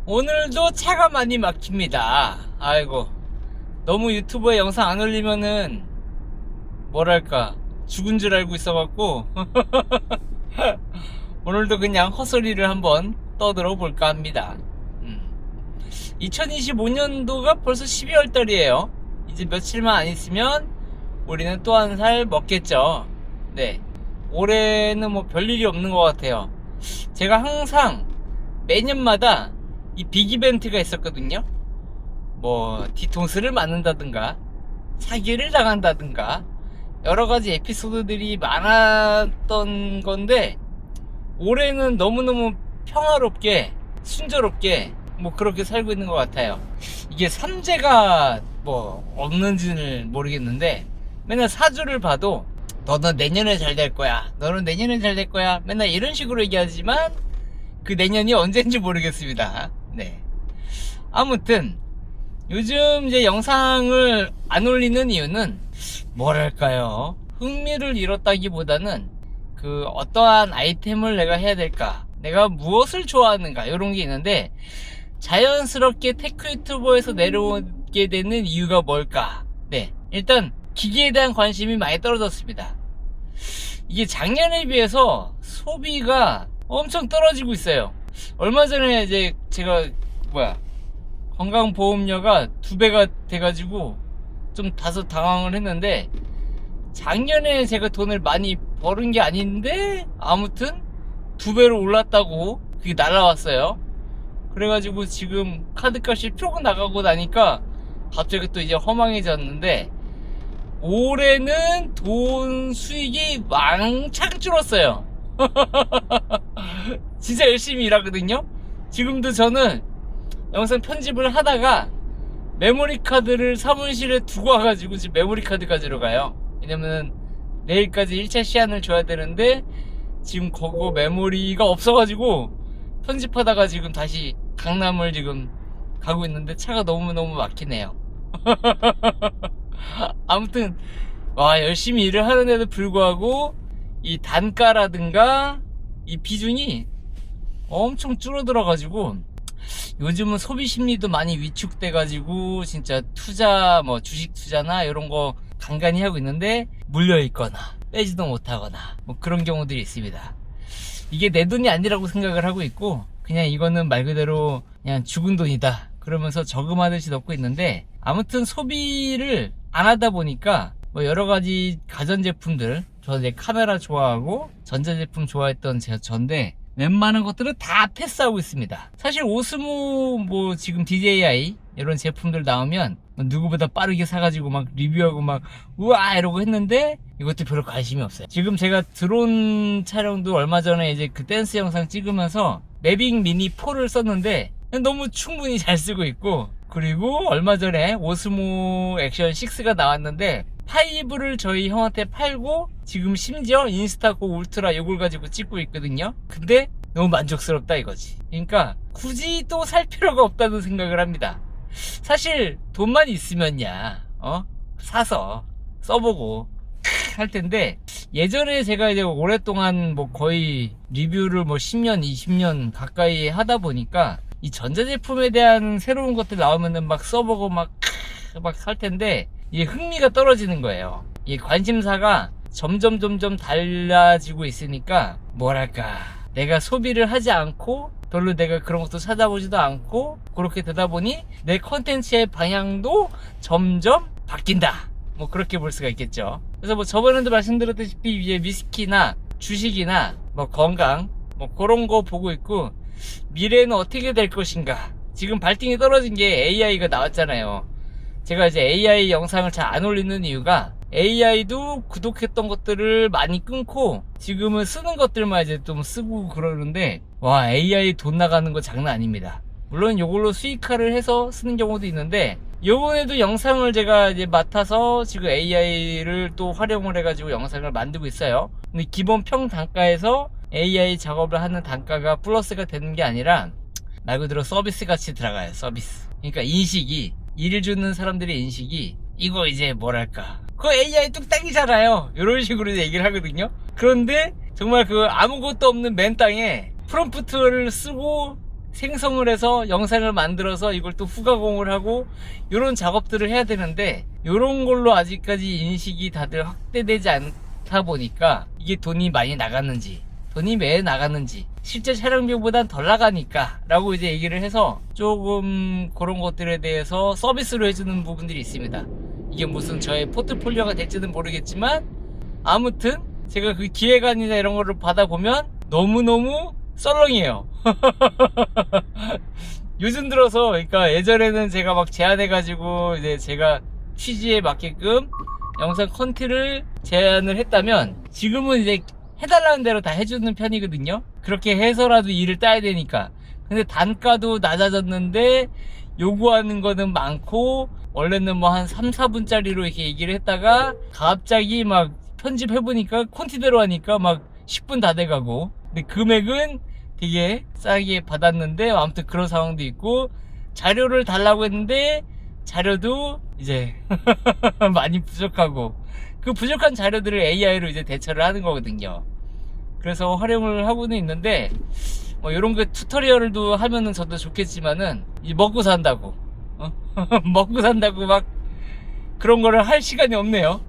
오늘도 차가 많이 막힙니다. 아이고, 너무 유튜브에 영상 안 올리면은 뭐랄까 죽은 줄 알고 있어갖고 오늘도 그냥 헛소리를 한번 떠들어 볼까 합니다. 2025년도가 벌써 12월 달이에요. 이제 며칠만 안 있으면 우리는 또 한 살 먹겠죠. 네, 올해는 뭐 별일이 없는 것 같아요. 제가 항상 매년마다 이 빅이벤트가 있었거든요. 뭐 뒤통수를 맞는다든가 사기를 당한다든가 여러가지 에피소드들이 많았던 건데, 올해는 너무너무 평화롭게 순조롭게 뭐 그렇게 살고 있는 것 같아요. 이게 삼재가 뭐 없는지는 모르겠는데, 맨날 사주를 봐도 너는 내년에 잘 될 거야, 너는 내년에 잘 될 거야, 맨날 이런 식으로 얘기하지만 그 내년이 언제인지 모르겠습니다. 네. 아무튼 요즘 이제 영상을 안 올리는 이유는 뭐랄까요, 흥미를 잃었다기보다는 그 어떠한 아이템을 내가 해야 될까, 내가 무엇을 좋아하는가, 이런 게 있는데, 자연스럽게 테크 유튜버에서 내려오게 되는 이유가 뭘까. 네, 일단 기기에 대한 관심이 많이 떨어졌습니다. 이게 작년에 비해서 소비가 엄청 떨어지고 있어요. 얼마 전에 이제 제가 건강보험료가 2배가 돼가지고 좀 다소 당황을 했는데, 작년에 제가 돈을 많이 벌은 게 아닌데 아무튼 2배로 올랐다고 그게 날라왔어요. 그래가지고 지금 카드값이 쭉 나가고 나니까 갑자기 또 이제 허망해졌는데, 올해는 돈 수익이 왕창 줄었어요. 진짜 열심히 일하거든요. 지금도 저는 영상 편집을 하다가 메모리 카드를 사무실에 두고 와가지고 지금 메모리 카드 가지러 가요. 왜냐면은 내일까지 1차 시안을 줘야 되는데 지금 그거 메모리가 없어가지고 편집하다가 지금 다시 강남을 지금 가고 있는데 차가 너무너무 막히네요. 아무튼 와, 열심히 일을 하는데도 불구하고 이 단가라든가 이 비중이 엄청 줄어들어가지고 요즘은 소비 심리도 많이 위축돼가지고 진짜 투자, 뭐 주식 투자나 이런 거 간간히 하고 있는데 물려있거나 빼지도 못하거나 뭐 그런 경우들이 있습니다. 이게 내 돈이 아니라고 생각을 하고 있고, 그냥 이거는 말 그대로 그냥 죽은 돈이다 그러면서 저금하듯이 넣고 있는데, 아무튼 소비를 안 하다 보니까 뭐 여러가지 가전제품들, 저 이제 카메라 좋아하고 전자제품 좋아했던 전데 웬만한 것들은 다 패스하고 있습니다. 사실 오스모 뭐 지금 DJI 이런 제품들 나오면 누구보다 빠르게 사가지고 막 리뷰하고 막 우와 이러고 했는데, 이것도 별로 관심이 없어요. 지금 제가 드론 촬영도 얼마 전에 이제 그 댄스 영상 찍으면서 매빅 미니 4를 썼는데 너무 충분히 잘 쓰고 있고, 그리고 얼마 전에 오스모 액션 6가 나왔는데 5를 저희 형한테 팔고 지금 심지어 인스타고 울트라 이걸 가지고 찍고 있거든요. 근데 너무 만족스럽다 이거지. 그러니까 굳이 또 살 필요가 없다는 생각을 합니다. 사실 돈만 있으면야 사서 써보고 할 텐데, 예전에 제가 이제 오랫동안 뭐 거의 리뷰를 뭐 10년 20년 가까이 하다 보니까 이 전자제품에 대한 새로운 것들 나오면은 막 써보고 막 살 텐데, 이게 흥미가 떨어지는 거예요. 이 관심사가 점점 달라지고 있으니까 뭐랄까, 내가 소비를 하지 않고 별로 내가 그런 것도 찾아보지도 않고 그렇게 되다 보니 내 컨텐츠의 방향도 점점 바뀐다, 뭐 그렇게 볼 수가 있겠죠. 그래서 뭐 저번에도 말씀드렸다시피 이제 위스키나 주식이나 뭐 건강 뭐 그런 거 보고 있고, 미래는 어떻게 될 것인가. 지금 발등에 떨어진 게 AI가 나왔잖아요. 제가 이제 AI 영상을 잘 안 올리는 이유가, AI도 구독했던 것들을 많이 끊고 지금은 쓰는 것들만 이제 좀 쓰고 그러는데, 와, AI 돈 나가는 거 장난 아닙니다. 물론 이걸로 수익화를 해서 쓰는 경우도 있는데, 요번에도 영상을 제가 이제 맡아서 지금 AI를 또 활용을 해가지고 영상을 만들고 있어요. 근데 기본 평 단가에서 AI 작업을 하는 단가가 플러스가 되는 게 아니라 말 그대로 서비스 같이 들어가요. 서비스. 그러니까 인식이, 일 주는 사람들의 인식이 이거 이제 뭐랄까, 그거 AI 뚝딱이잖아요, 이런 식으로 얘기를 하거든요. 그런데 정말 그 아무것도 없는 맨 땅에 프롬프트를 쓰고 생성을 해서 영상을 만들어서 이걸 또 후가공을 하고 이런 작업들을 해야 되는데 이런 걸로 아직까지 인식이 다들 확대되지 않다 보니까 이게 돈이 많이 나갔는지 돈이 왜 나갔는지 실제 촬영비보단 덜 나가니까 라고 이제 얘기를 해서 조금 그런 것들에 대해서 서비스로 해주는 부분들이 있습니다. 이게 무슨 저의 포트폴리오가 될지는 모르겠지만 아무튼 제가 그 기획안이나 이런 거를 받아보면 너무너무 썰렁이에요. 요즘 들어서 그러니까 예전에는 제가 막 제안해가지고 이제 제가 취지에 맞게끔 영상 컨텐츠를 제안을 했다면 지금은 이제 해달라는 대로 다 해주는 편이거든요. 그렇게 해서라도 일을 따야 되니까. 근데 단가도 낮아졌는데 요구하는 거는 많고 원래는 뭐 한 3, 4분짜리로 이렇게 얘기를 했다가 갑자기 막 편집해보니까 콘티대로 하니까 막 10분 다 돼가고 근데 금액은 되게 싸게 받았는데 아무튼 그런 상황도 있고 자료를 달라고 했는데 자료도 이제 많이 부족하고 그 부족한 자료들을 AI로 이제 대처를 하는 거거든요. 그래서 활용을 하고는 있는데 뭐 이런 거 튜토리얼도 하면은 저도 좋겠지만은 이 먹고 산다고 먹고 산다고 막 그런 거를 할 시간이 없네요.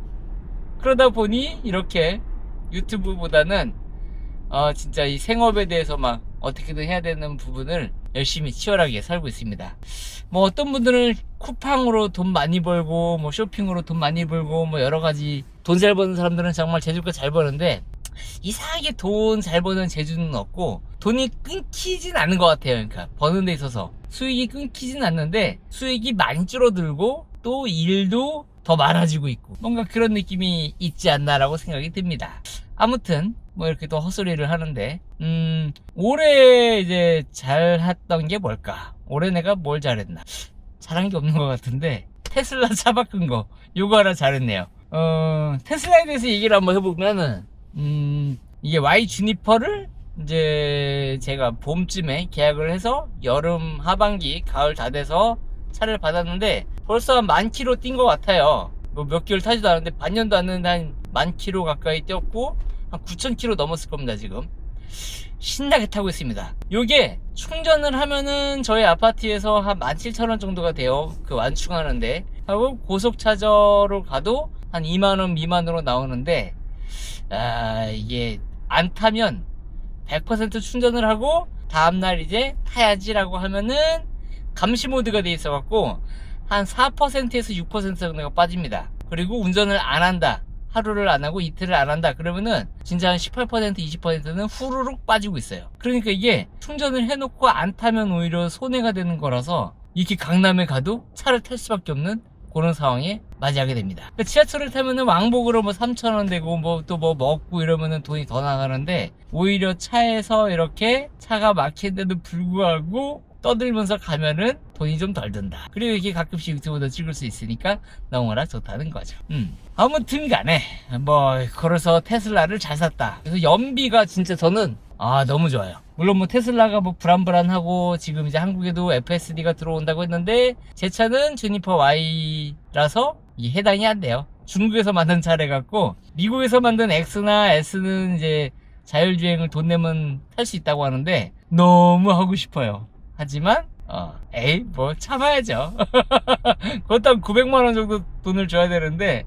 그러다 보니 이렇게 유튜브보다는 진짜 이 생업에 대해서 막 어떻게든 해야 되는 부분을 열심히 치열하게 살고 있습니다. 뭐 어떤 분들은 쿠팡으로 돈 많이 벌고 뭐 쇼핑으로 돈 많이 벌고 뭐 여러가지 돈 잘 버는 사람들은 정말 제주가 잘 버는데 이상하게 돈 잘 버는 제주는 없고 돈이 끊기진 않은 것 같아요. 그러니까 버는 데 있어서 수익이 끊기진 않는데 수익이 많이 줄어들고 또 일도 더 많아지고 있고 뭔가 그런 느낌이 있지 않나라고 생각이 듭니다. 아무튼 뭐 이렇게 또 헛소리를 하는데 올해 이제 잘했던 게 뭘까? 올해 내가 뭘 잘했나? 잘한 게 없는 것 같은데 테슬라 차 바꾼 거 요거 하나 잘했네요. 테슬라에 대해서 얘기를 한번 해보면은 이게 Y 주니퍼를 이제 제가 봄쯤에 계약을 해서 여름 하반기 가을 다 돼서 차를 받았는데 벌써 한 10,000km 뛴 것 같아요. 뭐 몇 개월 타지도 않았는데 반년도 안 됐는데 한 10,000km 가까이 뛰었고 한 9,000km 넘었을 겁니다. 지금 신나게 타고 있습니다. 요게 충전을 하면은 저희 아파트에서 한 17,000원 정도가 돼요. 그 완충하는데 하고 고속 차저로 가도 한 2만원 미만으로 나오는데 이게 안 타면 100% 충전을 하고 다음날 이제 타야지라고 하면은 감시 모드가 돼 있어 갖고 한 4%에서 6% 정도가 빠집니다. 그리고 운전을 안 한다, 하루를 안 하고 이틀을 안 한다 그러면은 진짜 한 18% 20%는 후루룩 빠지고 있어요. 그러니까 이게 충전을 해놓고 안 타면 오히려 손해가 되는 거라서 이렇게 강남에 가도 차를 탈 수밖에 없는 그런 상황에 맞이하게 됩니다. 그러니까 지하철을 타면은 왕복으로 뭐 3,000원 되고 뭐 또 뭐 먹고 이러면은 돈이 더 나가는데 오히려 차에서 이렇게 차가 막히는데도 불구하고 떠들면서 가면은 돈이 좀 덜 든다. 그리고 이렇게 가끔씩 유튜브도 찍을 수 있으니까 너무나 좋다는 거죠. 아무튼 간에 뭐 그래서 테슬라를 잘 샀다. 그래서 연비가 진짜 저는 너무 좋아요. 물론 뭐 테슬라가 뭐 불안불안하고 지금 이제 한국에도 FSD가 들어온다고 했는데 제 차는 주니퍼 Y라서 이게 해당이 안 돼요. 중국에서 만든 차래 갖고 미국에서 만든 X나 S는 이제 자율주행을 돈 내면 탈 수 있다고 하는데 너무 하고 싶어요. 하지만 뭐 참아야죠. 그것도 한 900만원 정도 돈을 줘야 되는데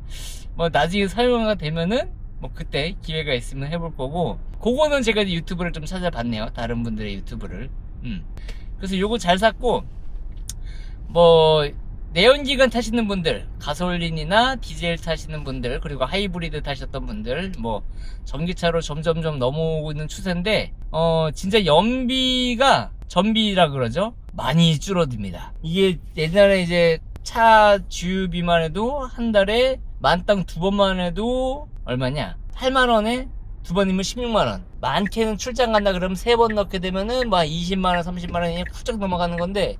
뭐 나중에 사용화가 되면은 뭐 그때 기회가 있으면 해볼 거고 그거는 제가 이제 유튜브를 좀 찾아봤네요. 다른 분들의 유튜브를. 그래서 요거 잘 샀고 뭐 내연기관 타시는 분들, 가솔린이나 디젤 타시는 분들, 그리고 하이브리드 타셨던 분들, 뭐 전기차로 점점점 넘어오고 있는 추세인데 진짜 연비가 전비라 그러죠, 많이 줄어듭니다. 이게 옛날에 이제 차 주유비만 해도 한 달에 만땅 2번만 해도 얼마냐, 8만원에 2번이면 16만원. 많게는 출장 간다 그러면 3번 넣게 되면은 뭐 20만원 30만원이 훌쩍 넘어가는 건데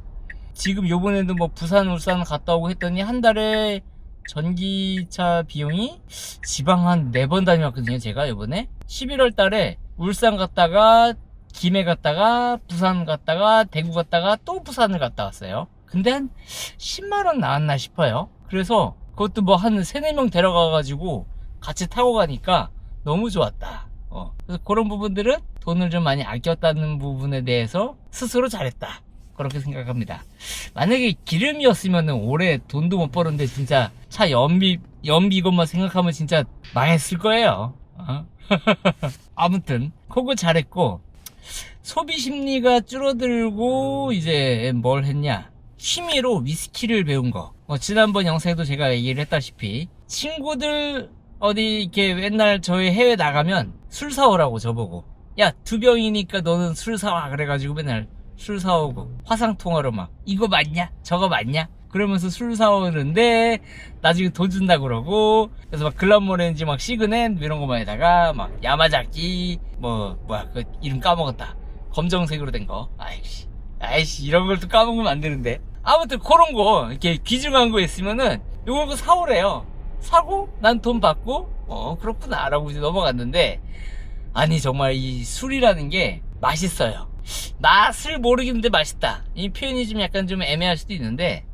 지금 요번에도 뭐 부산 울산 갔다 오고 했더니 한 달에 전기차 비용이 지방 한 4번 다녀왔거든요. 제가 요번에 11월 달에 울산 갔다가 김해 갔다가 부산 갔다가 대구 갔다가 또 부산을 갔다 왔어요. 근데 한 10만원 나왔나 싶어요. 그래서 그것도 뭐 한 3-4명 데려가 가지고 같이 타고 가니까 너무 좋았다. 그래서 그런 부분들은 돈을 좀 많이 아꼈다는 부분에 대해서 스스로 잘했다, 그렇게 생각합니다. 만약에 기름이었으면 올해 돈도 못 버는데 진짜 차 연비 것만 생각하면 진짜 망했을 거예요. 아무튼 그거 잘했고, 소비 심리가 줄어들고 이제 뭘 했냐, 취미로 위스키를 배운 거. 지난번 영상에도 제가 얘기를 했다시피 친구들 어디 이렇게 맨날 저희 해외 나가면 술 사오라고 저보고, 야 2병이니까 너는 술 사와, 그래가지고 맨날 술 사오고 화상통화로 막 이거 맞냐 저거 맞냐 그러면서 술 사오는데 나중에 돈 준다 그러고, 그래서 막 글람오렌지 막 시그넷 이런 거만에다가 막 야마자키 뭐야 그 이름 까먹었다, 검정색으로 된 거, 아이씨 이런 걸 또 까먹으면 안 되는데, 아무튼 그런 거 이렇게 귀중한 거 있으면은 요거 사오래요. 사고 난 돈 받고 그렇구나 라고 이제 넘어갔는데, 아니 정말 이 술이라는 게 맛있어요. 맛을 모르겠는데 맛있다, 이 표현이 좀 약간 좀 애매할 수도 있는데,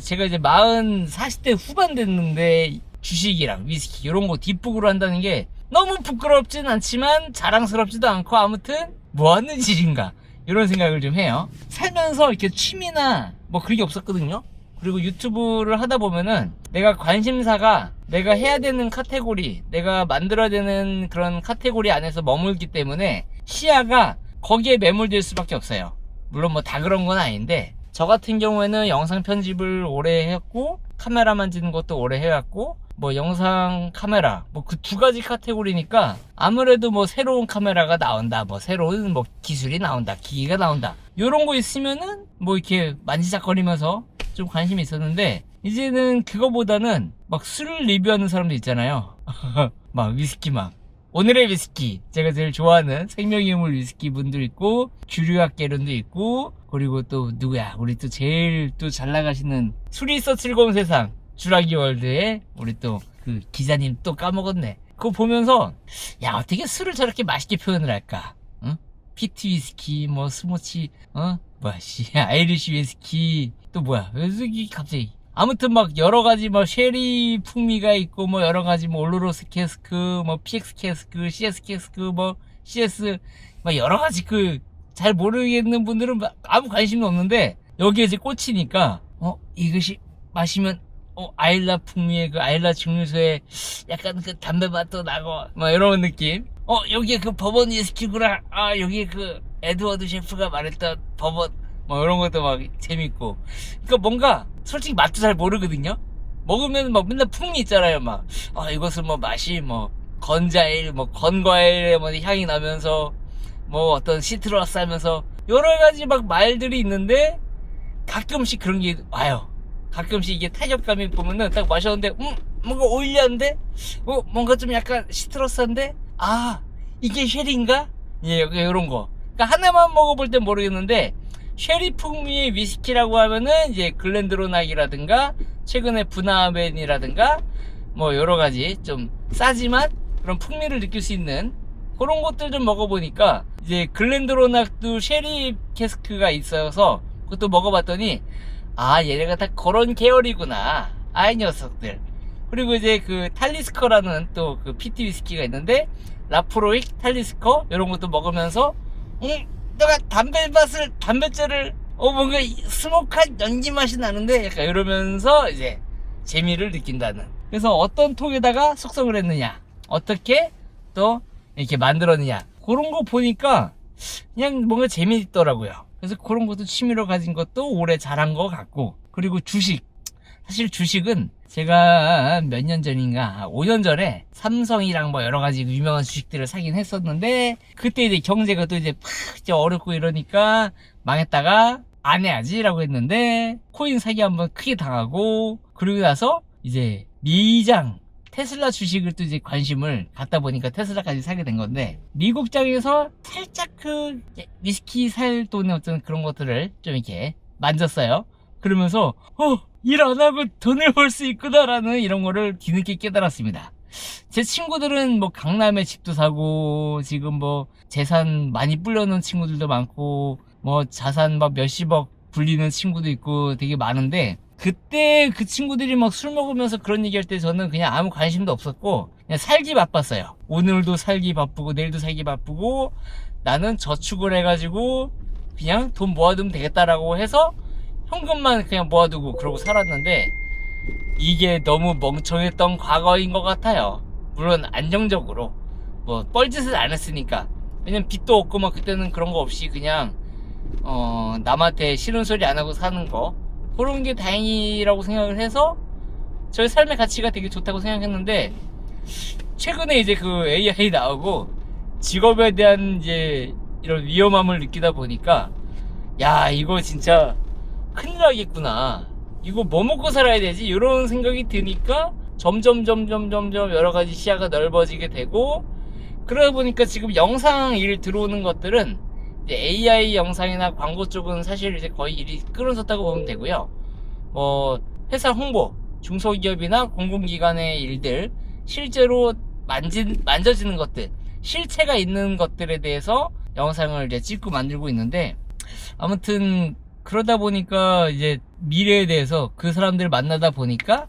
제가 이제 40대 후반 됐는데 주식이랑 위스키 이런 거 뒷북으로 한다는 게 너무 부끄럽진 않지만 자랑스럽지도 않고, 아무튼 뭐 하는 짓인가 이런 생각을 좀 해요. 살면서 이렇게 취미나 뭐 그런 게 없었거든요. 그리고 유튜브를 하다 보면은 내가 관심사가 내가 해야 되는 카테고리, 내가 만들어야 되는 그런 카테고리 안에서 머물기 때문에 시야가 거기에 매몰될 수밖에 없어요. 물론 뭐 다 그런 건 아닌데, 저 같은 경우에는 영상 편집을 오래 했고 카메라 만지는 것도 오래 해왔고, 뭐 영상 카메라 뭐 그 두 가지 카테고리니까 아무래도 뭐 새로운 카메라가 나온다, 뭐 새로운 뭐 기술이 나온다, 기기가 나온다, 요런 거 있으면은 뭐 이렇게 만지작거리면서 좀 관심이 있었는데, 이제는 그거보다는 막 술을 리뷰하는 사람도 있잖아요. 막 위스키, 막 오늘의 위스키, 제가 제일 좋아하는 생명의 물 위스키 분도 있고, 주류학 개론도 있고, 그리고 또 누구야, 우리 또 제일 또 잘 나가시는 술이 있어 즐거운 세상 주라기 월드의 우리 또 그 기자님 또 까먹었네. 그거 보면서 야, 어떻게 술을 저렇게 맛있게 표현을 할까? 피트 위스키, 뭐 스모치, 아이리쉬 위스키, 또 뭐야, 왜 갑자기, 아무튼 막 여러가지 뭐 쉐리 풍미가 있고, 뭐 여러가지 뭐 올로로스 캐스크, 뭐 PX 캐스크, CS 캐스크, 뭐 CS, 막 여러가지 그 잘 모르겠는 분들은 아무 관심도 없는데, 여기에 이제 꽂히니까 이것이 마시면 아일라 풍미의 그 아일라 증류소에 약간 그 담배 맛도 나고 막 이런 느낌. 여기에 그 버번 위스키구나, 여기에 그 에드워드 셰프가 말했던 버번, 뭐 이런 것도 막 재밌고. 그러니까 뭔가 솔직히 맛도 잘 모르거든요. 먹으면 막 맨날 풍미 있잖아요. 막 이것은 뭐 맛이 뭐 건자일, 뭐 건과일의 뭐 향이 나면서 뭐 어떤 시트러스 하면서 여러 가지 막 말들이 있는데, 가끔씩 그런 게 와요. 가끔씩 이게 타격감이 보면은 딱 마셨는데 뭔가 오일리한데, 뭔가 좀 약간 시트러스한데, 이게 쉐리인가? 예, 이런 거. 그러니까 하나만 먹어볼 땐 모르겠는데, 쉐리 풍미의 위스키라고 하면은 이제 글렌드로낙이라든가 최근에 부나벤이라든가 뭐 여러 가지 좀 싸지만 그런 풍미를 느낄 수 있는 그런 것들 좀 먹어보니까, 이제 글렌드로낙도 쉐리 캐스크가 있어서 그것도 먹어봤더니 얘네가 다 그런 계열이구나, 이 녀석들. 그리고 이제 그 탈리스커라는 또 그 피트 위스키가 있는데, 라프로익, 탈리스커 이런 것도 먹으면서 내가 담뱃재를 뭔가 스모크한 연기 맛이 나는데, 약간 이러면서 이제 재미를 느낀다는. 그래서 어떤 통에다가 숙성을 했느냐, 어떻게 또 이렇게 만들었느냐, 그런 거 보니까 그냥 뭔가 재미있더라고요. 그래서 그런 것도 취미로 가진 것도 올해 잘한 것 같고, 그리고 주식. 사실 주식은 제가 몇 년 전인가, 5년 전에 삼성이랑 뭐 여러 가지 유명한 주식들을 사긴 했었는데, 그때 이제 경제가 또 이제 이제 어렵고 이러니까 망했다가 안 해야지라고 했는데, 코인 사기 한번 크게 당하고, 그러고 나서 이제 미장 테슬라 주식을 또 이제 관심을 갖다 보니까 테슬라까지 사게 된 건데, 미국장에서 살짝 그 위스키 살 돈의 어떤 그런 것들을 좀 이렇게 만졌어요. 그러면서 일 안 하고 돈을 벌 수 있구나라는 이런 거를 뒤늦게 깨달았습니다. 제 친구들은 뭐 강남에 집도 사고, 지금 뭐 재산 많이 불려놓은 친구들도 많고, 뭐 자산 막 몇십억 불리는 친구도 있고 되게 많은데, 그때 그 친구들이 막 술 먹으면서 그런 얘기할 때 저는 그냥 아무 관심도 없었고, 그냥 살기 바빴어요. 오늘도 살기 바쁘고 내일도 살기 바쁘고 나는 저축을 해가지고 그냥 돈 모아두면 되겠다라고 해서 현금만 그냥 모아두고 그러고 살았는데 이게 너무 멍청했던 과거인 것 같아요. 물론 안정적으로 뭐 뻘짓을 안 했으니까. 왜냐면 빚도 없고 막 그때는 그런 거 없이 그냥 남한테 싫은 소리 안 하고 사는 거, 그런 게 다행이라고 생각을 해서 저의 삶의 가치가 되게 좋다고 생각했는데, 최근에 이제 그 AI 나오고 직업에 대한 이제 이런 위험함을 느끼다 보니까 야, 이거 진짜 큰일 나겠구나, 이거 뭐 먹고 살아야 되지, 이런 생각이 드니까 점점 여러 가지 시야가 넓어지게 되고, 그러다 보니까 지금 영상 일 들어오는 것들은 이제 AI 영상이나 광고 쪽은 사실 이제 거의 일이 끊어졌다고 보면 되고요. 뭐 회사 홍보, 중소기업이나 공공기관의 일들, 실제로 만져지는 것들, 실체가 있는 것들에 대해서 영상을 이제 찍고 만들고 있는데, 아무튼 그러다 보니까 이제 미래에 대해서 그 사람들을 만나다 보니까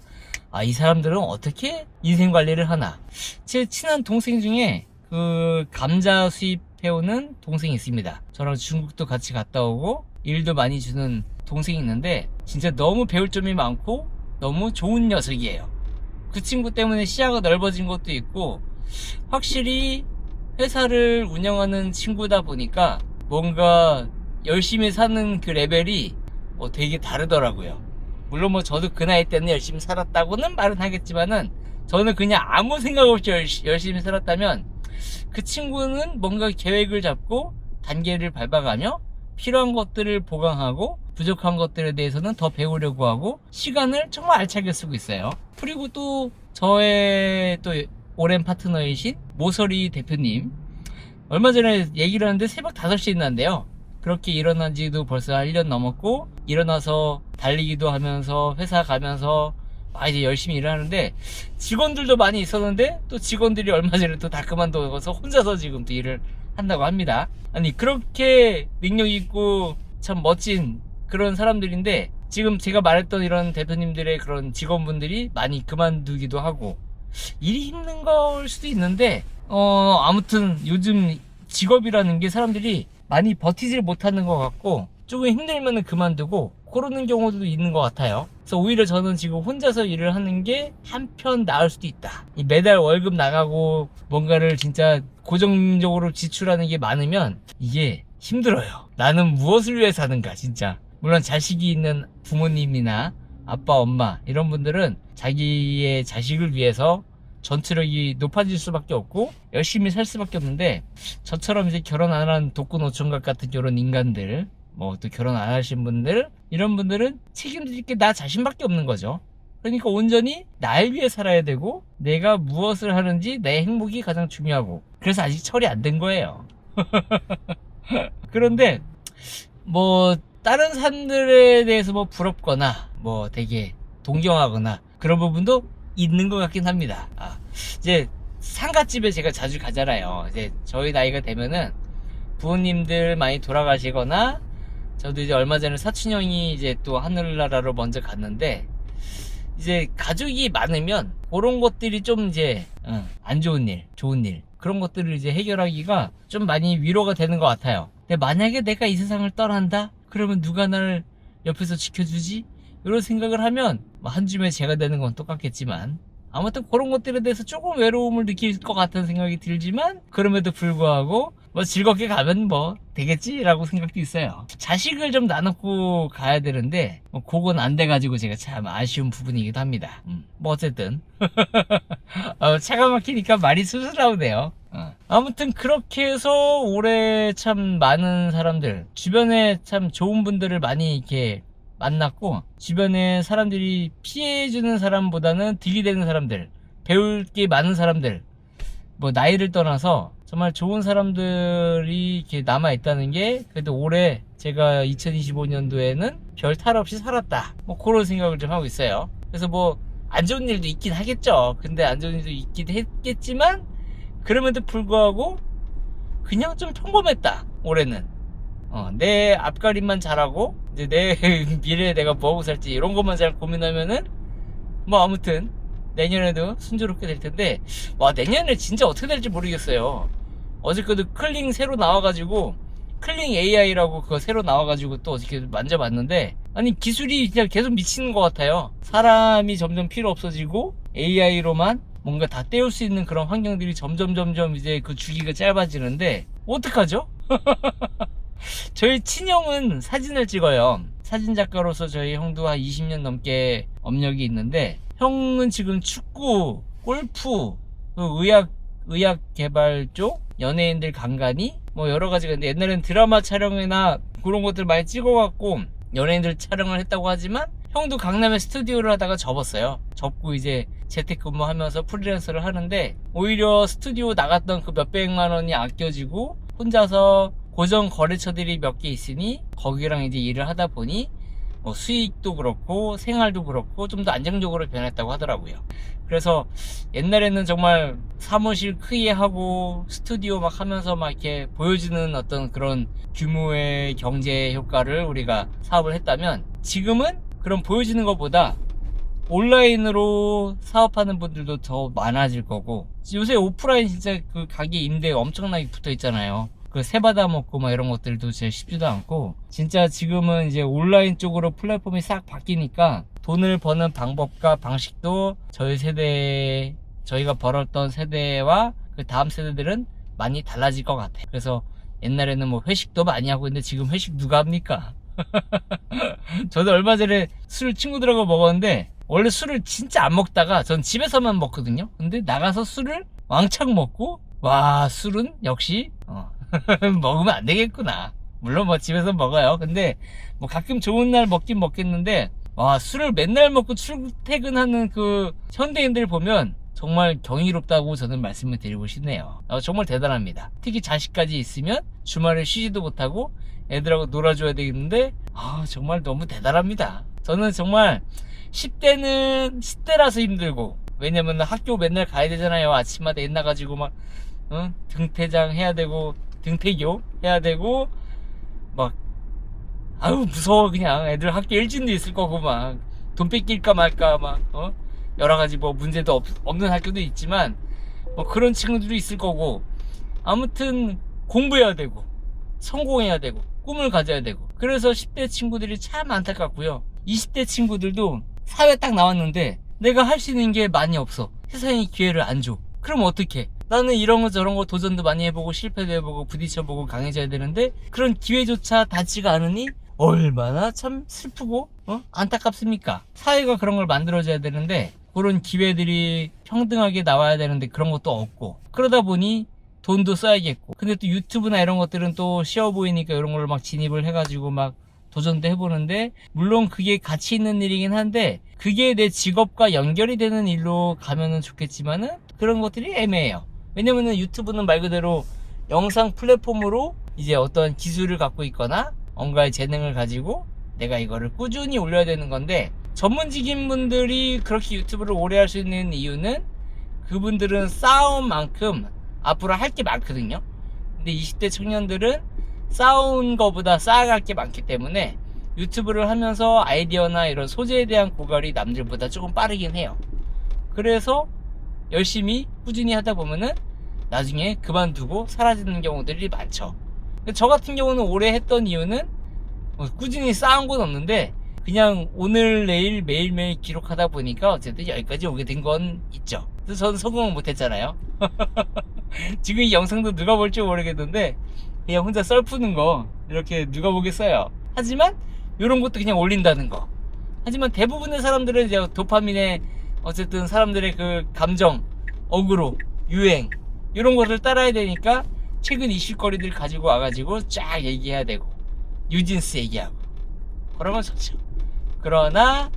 이 사람들은 어떻게 인생 관리를 하나. 제 친한 동생 중에 그 감자 수입해오는 동생이 있습니다. 저랑 중국도 같이 갔다 오고 일도 많이 주는 동생이 있는데 진짜 너무 배울 점이 많고 너무 좋은 녀석이에요. 그 친구 때문에 시야가 넓어진 것도 있고, 확실히 회사를 운영하는 친구다 보니까 뭔가 열심히 사는 그 레벨이 되게 다르더라고요. 물론 뭐 저도 그 나이 때는 열심히 살았다고는 말은 하겠지만은, 저는 그냥 아무 생각 없이 열심히 살았다면 그 친구는 뭔가 계획을 잡고 단계를 밟아가며 필요한 것들을 보강하고 부족한 것들에 대해서는 더 배우려고 하고 시간을 정말 알차게 쓰고 있어요. 그리고 또 저의 또 오랜 파트너이신 모서리 대표님, 얼마 전에 얘기를 하는데 새벽 5시에 일어난대요. 그렇게 일어난 지도 벌써 1년 넘었고, 일어나서 달리기도 하면서 회사 가면서 이제 열심히 일을 하는데, 직원들도 많이 있었는데 또 직원들이 얼마 전에 또 다 그만둬서 혼자서 지금 또 일을 한다고 합니다. 아니, 그렇게 능력 있고 참 멋진 그런 사람들인데, 지금 제가 말했던 이런 대표님들의 그런 직원분들이 많이 그만두기도 하고 일이 힘든 걸 수도 있는데, 아무튼 요즘 직업이라는 게 사람들이 많이 버티질 못하는 것 같고, 조금 힘들면은 그만두고 그러는 경우도 있는 것 같아요. 그래서 오히려 저는 지금 혼자서 일을 하는 게 한편 나을 수도 있다. 매달 월급 나가고 뭔가를 진짜 고정적으로 지출하는 게 많으면 이게 힘들어요. 나는 무엇을 위해 사는가, 진짜. 물론 자식이 있는 부모님이나 아빠, 엄마 이런 분들은 자기의 자식을 위해서 전투력이 높아질 수밖에 없고 열심히 살 수밖에 없는데, 저처럼 이제 결혼 안 한 독거노총각 같은 이런 인간들, 뭐 또 결혼 안 하신 분들, 이런 분들은 책임질 게 나 자신밖에 없는 거죠. 그러니까 온전히 날 위해 살아야 되고, 내가 무엇을 하는지 내 행복이 가장 중요하고, 그래서 아직 처리 안 된 거예요. 그런데 뭐 다른 사람들에 대해서 뭐 부럽거나 뭐 되게 동경하거나 그런 부분도 있는 것 같긴 합니다. 이제 상갓집에 제가 자주 가잖아요. 이제 저희 나이가 되면은 부모님들 많이 돌아가시거나, 저도 이제 얼마 전에 사촌 형이 이제 또 하늘나라로 먼저 갔는데, 이제 가족이 많으면 그런 것들이 좀 이제 안 좋은 일, 좋은 일, 그런 것들을 이제 해결하기가 좀 많이 위로가 되는 것 같아요. 근데 만약에 내가 이 세상을 떠난다? 그러면 누가 나를 옆에서 지켜주지? 이런 생각을 하면 한 줌에 제가 되는 건 똑같겠지만, 아무튼 그런 것들에 대해서 조금 외로움을 느낄 것 같은 생각이 들지만, 그럼에도 불구하고 뭐 즐겁게 가면 뭐 되겠지라고 생각도 있어요. 자식을 좀 나눠고 가야 되는데 뭐 그건 안 돼가지고 제가 참 아쉬운 부분이기도 합니다. 뭐 어쨌든 차가 막히니까 말이 술술 나오네요. 아무튼 그렇게 해서 올해 참 많은 사람들, 주변에 참 좋은 분들을 많이 이렇게 만났고, 주변에 사람들이 피해주는 사람보다는 득이 되는 사람들, 배울 게 많은 사람들, 뭐 나이를 떠나서 정말 좋은 사람들이 이렇게 남아있다는 게, 그래도 올해 제가 2025년도에는 별 탈 없이 살았다, 뭐 그런 생각을 좀 하고 있어요. 그래서 뭐 안 좋은 일도 있긴 하겠죠. 근데 안 좋은 일도 있긴 했겠지만, 그럼에도 불구하고 그냥 좀 평범했다, 올해는. 내 앞가림만 잘하고 이제 내 미래에 내가 뭐하고 살지 이런 것만 잘 고민하면은 뭐 아무튼 내년에도 순조롭게 될 텐데, 와, 내년에 진짜 어떻게 될지 모르겠어요. 어저께도 클링 새로 나와가지고, 클링 AI라고 그거 새로 나와가지고 또 어저께 만져봤는데, 아니, 기술이 그냥 계속 미치는 것 같아요. 사람이 점점 필요 없어지고, AI로만 뭔가 다 때울 수 있는 그런 환경들이 점점 이제 그 주기가 짧아지는데, 어떡하죠? 저희 친형은 사진을 찍어요. 사진작가로서 저희 형도 한 20년 넘게 업력이 있는데, 형은 지금 축구, 골프, 의학 개발 쪽, 연예인들 간간히, 뭐 여러 가지가 있는데, 옛날엔 드라마 촬영이나 그런 것들 많이 찍어갖고, 연예인들 촬영을 했다고 하지만, 형도 강남에 스튜디오를 하다가 접었어요. 접고 이제 재택근무 하면서 프리랜서를 하는데, 오히려 스튜디오 나갔던 그 몇백만 원이 아껴지고, 혼자서 고정 거래처들이 몇 개 있으니, 거기랑 이제 일을 하다 보니, 뭐 수익도 그렇고 생활도 그렇고 좀 더 안정적으로 변했다고 하더라고요. 그래서 옛날에는 정말 사무실 크게 하고 스튜디오 막 하면서 막 이렇게 보여주는 어떤 그런 규모의 경제 효과를 우리가 사업을 했다면, 지금은 그런 보여지는 것보다 온라인으로 사업하는 분들도 더 많아질 거고, 요새 오프라인 진짜 그 가게 임대 엄청나게 붙어 있잖아요. 그 세 받아 먹고 막 이런 것들도 진짜 쉽지도 않고, 진짜 지금은 이제 온라인 쪽으로 플랫폼이 싹 바뀌니까 돈을 버는 방법과 방식도 저희 세대, 저희가 벌었던 세대와 그 다음 세대들은 많이 달라질 것 같아요. 그래서 옛날에는 뭐 회식도 많이 하고 있는데, 지금 회식 누가 합니까? 저도 얼마 전에 술 친구들하고 먹었는데, 원래 술을 진짜 안 먹다가 전 집에서만 먹거든요. 근데 나가서 술을 왕창 먹고, 와, 술은 역시 먹으면 안 되겠구나. 물론 뭐 집에서 먹어요. 근데 뭐 가끔 좋은 날 먹긴 먹겠는데, 와, 술을 맨날 먹고 출퇴근하는 그 현대인들 보면 정말 경이롭다고 저는 말씀을 드리고 싶네요. 정말 대단합니다. 특히 자식까지 있으면 주말에 쉬지도 못하고 애들하고 놀아줘야 되겠는데, 정말 너무 대단합니다. 저는 정말 10대는 10대라서 힘들고, 왜냐면 학교 맨날 가야 되잖아요. 아침마다 애 나가지고 막 등퇴장 해야 되고, 등퇴교 해야 되고, 막 아유 무서워. 그냥 애들 학교 일진도 있을 거고, 막 돈 뺏길까 말까 막 여러 가지 뭐 문제도 없는 학교도 있지만, 뭐 그런 친구들도 있을 거고, 아무튼 공부해야 되고 성공해야 되고 꿈을 가져야 되고, 그래서 10대 친구들이 참 안타깝고요. 20대 친구들도 사회 딱 나왔는데 내가 할 수 있는 게 많이 없어. 세상이 기회를 안 줘. 그럼 어떡해? 나는 이런 거 저런 거 도전도 많이 해보고 실패도 해보고 부딪혀보고 강해져야 되는데, 그런 기회조차 닿지가 않으니 얼마나 참 슬프고 안타깝습니까? 사회가 그런 걸 만들어줘야 되는데, 그런 기회들이 평등하게 나와야 되는데 그런 것도 없고, 그러다 보니 돈도 써야겠고, 근데 또 유튜브나 이런 것들은 또 쉬워 보이니까 이런 걸 막 진입을 해가지고 막 도전도 해보는데, 물론 그게 가치 있는 일이긴 한데 그게 내 직업과 연결이 되는 일로 가면은 좋겠지만은 그런 것들이 애매해요. 왜냐면은 유튜브는 말 그대로 영상 플랫폼으로 이제 어떤 기술을 갖고 있거나 뭔가의 재능을 가지고 내가 이거를 꾸준히 올려야 되는 건데, 전문직인 분들이 그렇게 유튜브를 오래 할 수 있는 이유는 그분들은 쌓은 만큼 앞으로 할 게 많거든요. 근데 20대 청년들은 쌓은 거보다 쌓아갈 게 많기 때문에 유튜브를 하면서 아이디어나 이런 소재에 대한 고갈이 남들보다 조금 빠르긴 해요. 그래서 열심히 꾸준히 하다 보면은 나중에 그만두고 사라지는 경우들이 많죠. 저 같은 경우는 오래 했던 이유는 꾸준히 쌓은 건 없는데, 그냥 오늘 내일 매일매일 기록하다 보니까 어쨌든 여기까지 오게 된 건 있죠. 그래서 저는 성공은 못했잖아요. 지금 이 영상도 누가 볼지 모르겠는데 그냥 혼자 썰 푸는 거 이렇게 누가 보겠어요. 하지만 이런 것도 그냥 올린다는 거. 하지만 대부분의 사람들은 이제 도파민에 어쨌든 사람들의 그 감정, 어그로, 유행 이런 것을 따라야 되니까 최근 이슈거리들 가지고 와가지고 쫙 얘기해야 되고, 뉴진스 얘기하고 그러면 좋죠. 그러나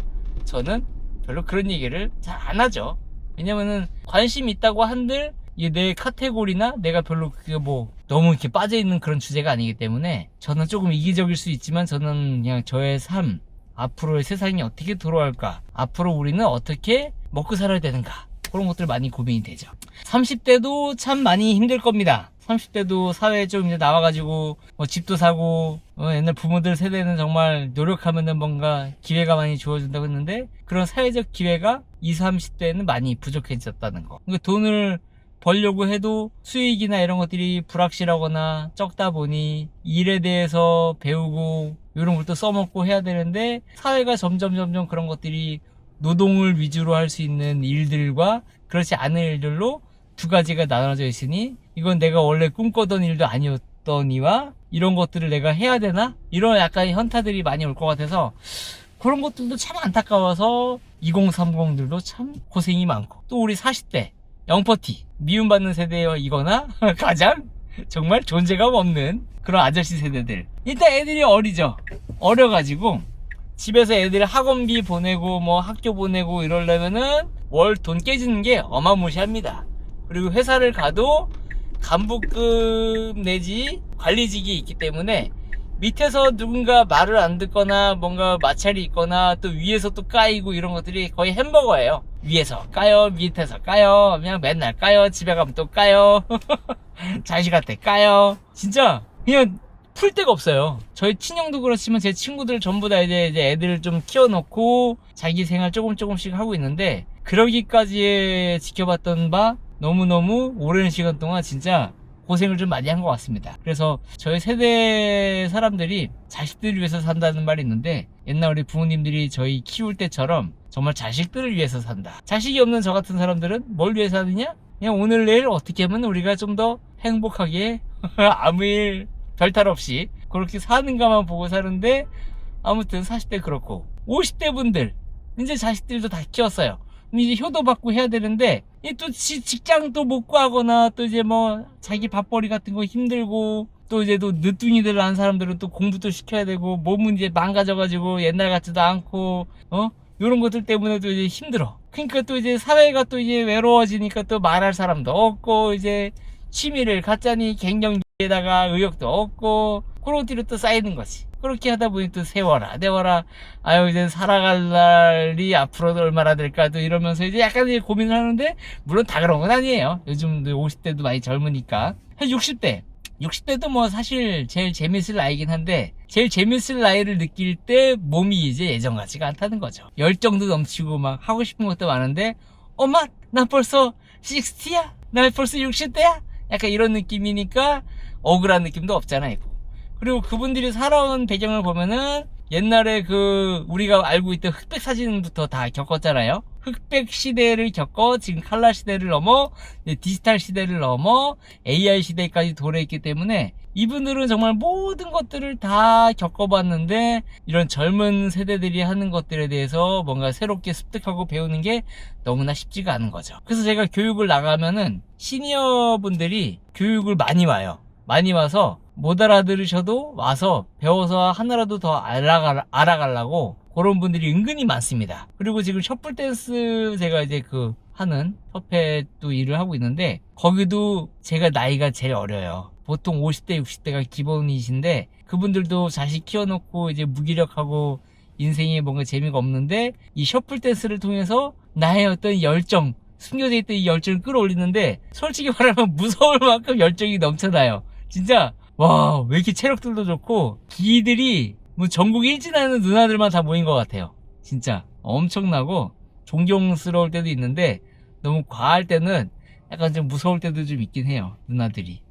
저는 별로 그런 얘기를 잘 안 하죠. 왜냐면은 관심 있다고 한들 이게 내 카테고리나 내가 별로 그게 뭐 너무 이렇게 빠져있는 그런 주제가 아니기 때문에, 저는 조금 이기적일 수 있지만 저는 그냥 저의 삶, 앞으로의 세상이 어떻게 돌아갈까, 앞으로 우리는 어떻게 먹고 살아야 되는가, 그런 것들 많이 고민이 되죠. 30대도 참 많이 힘들 겁니다. 30대도 사회에 좀 이제 나와가지고 뭐 집도 사고 옛날 부모들 세대는 정말 노력하면은 뭔가 기회가 많이 주어진다고 했는데 그런 사회적 기회가 20, 30대에는 많이 부족해졌다는 거. 그러니까 돈을 벌려고 해도 수익이나 이런 것들이 불확실하거나 적다 보니 일에 대해서 배우고 이런 것도 써먹고 해야 되는데 사회가 점점 그런 것들이 노동을 위주로 할 수 있는 일들과 그렇지 않은 일들로 두 가지가 나눠져 있으니 이건 내가 원래 꿈꿔던 일도 아니었더니와 이런 것들을 내가 해야 되나? 이런 약간 현타들이 많이 올 것 같아서 그런 것들도 참 안타까워서 2030들도 참 고생이 많고 또 우리 40대 영퍼티 미움받는 세대이거나 가장 정말 존재감 없는 그런 아저씨 세대들 일단 애들이 어리죠. 어려가지고 집에서 애들 학원비 보내고 뭐 학교 보내고 이러려면은 월 돈 깨지는 게 어마무시합니다. 그리고 회사를 가도 간부급 내지 관리직이 있기 때문에 밑에서 누군가 말을 안 듣거나 뭔가 마찰이 있거나 또 위에서 또 까이고 이런 것들이 거의 햄버거예요. 위에서 까요, 밑에서 까요, 그냥 맨날 까요, 집에 가면 또 까요, 자식한테 까요. 진짜 그냥 풀 데가 없어요. 저희 친형도 그렇지만 제 친구들 전부 다 이제 애들을 좀 키워놓고 자기 생활 조금씩 하고 있는데 그러기까지 지켜봤던 바 너무너무 오랜 시간 동안 진짜 고생을 좀 많이 한 것 같습니다. 그래서 저희 세대 사람들이 자식들을 위해서 산다는 말이 있는데 옛날 우리 부모님들이 저희 키울 때처럼 정말 자식들을 위해서 산다. 자식이 없는 저 같은 사람들은 뭘 위해서 하느냐? 그냥 오늘 내일 어떻게 하면 우리가 좀 더 행복하게 아무 일 별탈 없이 그렇게 사는가만 보고 사는데 아무튼 40대 그렇고 50대 분들 이제 자식들도 다 키웠어요. 이제 효도 받고 해야 되는데 또 직장도 못 구하거나 또 이제 뭐 자기 밥벌이 같은 거 힘들고 또 이제 또 늦둥이들 난 사람들은 또 공부도 시켜야 되고 몸은 이제 망가져가지고 옛날 같지도 않고 요런 것들 때문에도 이제 힘들어. 그러니까 또 이제 사회가 또 이제 외로워지니까 또 말할 사람도 없고 이제 취미를 갖자니 갱년기에다가 의욕도 없고 그런 것들이 또 쌓이는 거지. 그렇게 하다 보니 또 세워라 내워라 아유 이제 살아갈 날이 앞으로도 얼마나 될까 또 이러면서 이제 약간 이제 고민을 하는데 물론 다 그런 건 아니에요. 요즘 50대도 많이 젊으니까. 60대도 뭐 사실 제일 재밌을 나이긴 한데 제일 재밌을 나이를 느낄 때 몸이 이제 예전 같지가 않다는 거죠. 열정도 넘치고 막 하고 싶은 것도 많은데 엄마 나 벌써 60야? 나 벌써 60대야? 약간 이런 느낌이니까 억울한 느낌도 없잖아요. 그리고 그분들이 살아온 배경을 보면은 옛날에 그 우리가 알고 있던 흑백 사진부터 다 겪었잖아요. 흑백 시대를 겪어 지금 칼라 시대를 넘어 디지털 시대를 넘어 AI 시대까지 도래했기 때문에 이분들은 정말 모든 것들을 다 겪어봤는데 이런 젊은 세대들이 하는 것들에 대해서 뭔가 새롭게 습득하고 배우는 게 너무나 쉽지가 않은 거죠. 그래서 제가 교육을 나가면은 시니어 분들이 교육을 많이 와요. 많이 와서 못 알아들으셔도 와서 배워서 하나라도 더 알아가려고 그런 분들이 은근히 많습니다. 그리고 지금 셔플 댄스 제가 이제 그 하는 협회도 일을 하고 있는데 거기도 제가 나이가 제일 어려요. 보통 50대 60대가 기본이신데 그분들도 자식 키워놓고 이제 무기력하고 인생에 뭔가 재미가 없는데 이 셔플 댄스를 통해서 나의 어떤 열정 숨겨져 있던 이 열정을 끌어올리는데 솔직히 말하면 무서울 만큼 열정이 넘쳐나요. 진짜 와, 왜 이렇게 체력들도 좋고 기들이 뭐 전국 1진하는 누나들만 다 모인 것 같아요. 진짜 엄청나고 존경스러울 때도 있는데 너무 과할 때는 약간 좀 무서울 때도 좀 있긴 해요. 누나들이.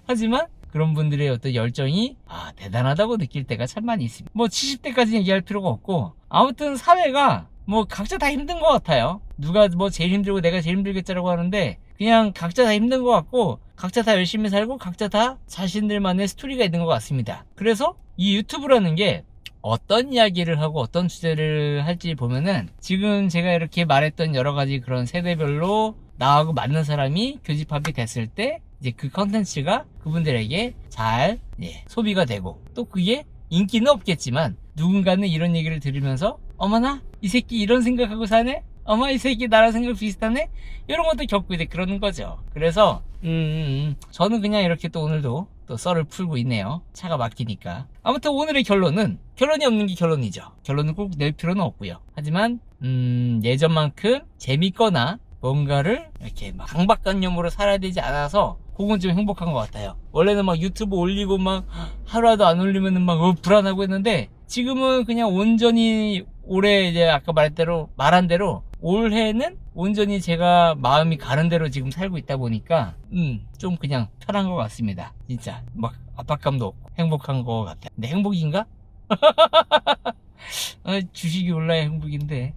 하지만 그런 분들의 어떤 열정이 대단하다고 느낄 때가 참 많이 있습니다. 뭐 70대까지 얘기할 필요가 없고 아무튼 사회가 뭐 각자 다 힘든 것 같아요. 누가 뭐 제일 힘들고 내가 제일 힘들겠자라고 하는데 그냥 각자 다 힘든 것 같고 각자 다 열심히 살고 각자 다 자신들만의 스토리가 있는 것 같습니다. 그래서 이 유튜브라는 게 어떤 이야기를 하고 어떤 주제를 할지 보면은 지금 제가 이렇게 말했던 여러 가지 그런 세대별로 나하고 맞는 사람이 교집합이 됐을 때 이제 그 컨텐츠가 그분들에게 잘 소비가 되고 또 그게 인기는 없겠지만 누군가는 이런 얘기를 들으면서 어머나 이 새끼 이런 생각하고 사네? 어머 이 새끼 나랑 생각 비슷하네? 이런 것도 겪고 이제 그러는 거죠. 그래서 저는 그냥 이렇게 또 오늘도 또 썰을 풀고 있네요. 차가 막히니까. 아무튼 오늘의 결론이 없는 게 결론이죠. 결론은 꼭 낼 필요는 없고요. 하지만 예전만큼 재밌거나 뭔가를 이렇게 막 강박관념으로 살아야 되지 않아서 그건 좀 행복한 것 같아요. 원래는 막 유튜브 올리고 막 하루라도 안 올리면은 막 불안하고 했는데, 지금은 그냥 온전히 올해 이제 아까 말한 대로 올해는 온전히 제가 마음이 가는 대로 지금 살고 있다 보니까 좀 그냥 편한 것 같습니다. 진짜 막 압박감도 없고 행복한 것 같아요. 근데 행복인가? 주식이 올라야 행복인데.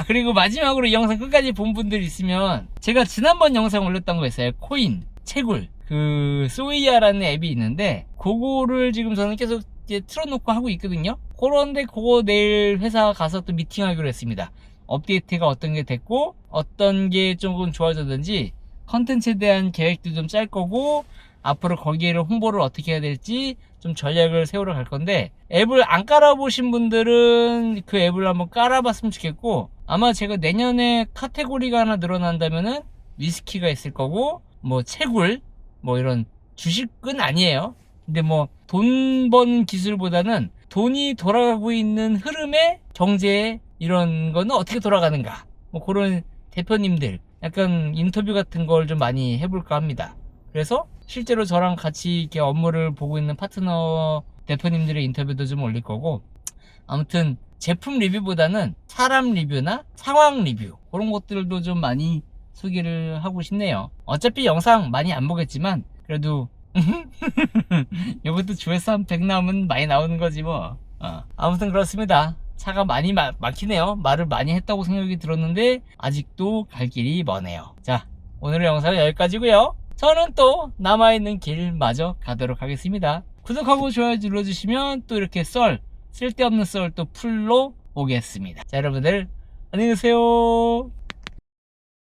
그리고 마지막으로 이 영상 끝까지 본 분들 있으면, 제가 지난번 영상 올렸던 거 있어요. 코인, 채굴, 그 소이아라는 앱이 있는데, 그거를 지금 저는 계속 이제 틀어놓고 하고 있거든요. 그런데 그거 내일 회사 가서 또 미팅하기로 했습니다. 업데이트가 어떤 게 됐고 어떤 게 조금 좋아졌는지, 컨텐츠에 대한 계획도 좀 짤 거고, 앞으로 거기에를 홍보를 어떻게 해야 될지 좀 전략을 세우러 갈 건데, 앱을 안 깔아보신 분들은 그 앱을 한번 깔아봤으면 좋겠고, 아마 제가 내년에 카테고리가 하나 늘어난다면은 위스키가 있을 거고, 뭐 채굴, 뭐 이런 주식은 아니에요. 근데 뭐 돈 번 기술보다는 돈이 돌아가고 있는 흐름의 경제, 이런 거는 어떻게 돌아가는가, 뭐 그런 대표님들 약간 인터뷰 같은 걸 좀 많이 해볼까 합니다. 그래서 실제로 저랑 같이 이렇게 업무를 보고 있는 파트너 대표님들의 인터뷰도 좀 올릴 거고, 아무튼 제품 리뷰보다는 사람 리뷰나 상황 리뷰, 그런 것들도 좀 많이 소개를 하고 싶네요. 어차피 영상 많이 안 보겠지만 그래도 이것도 조회수 한 100 나오면 많이 나오는 거지 뭐. 아무튼 그렇습니다. 차가 많이 막히네요. 말을 많이 했다고 생각이 들었는데 아직도 갈 길이 머네요. 자, 오늘의 영상은 여기까지고요. 저는 또 남아있는 길 마저 가도록 하겠습니다. 구독하고 좋아요 눌러주시면 또 이렇게 쓸데없는 썰 또 풀로 오겠습니다. 자, 여러분들 안녕히 계세요.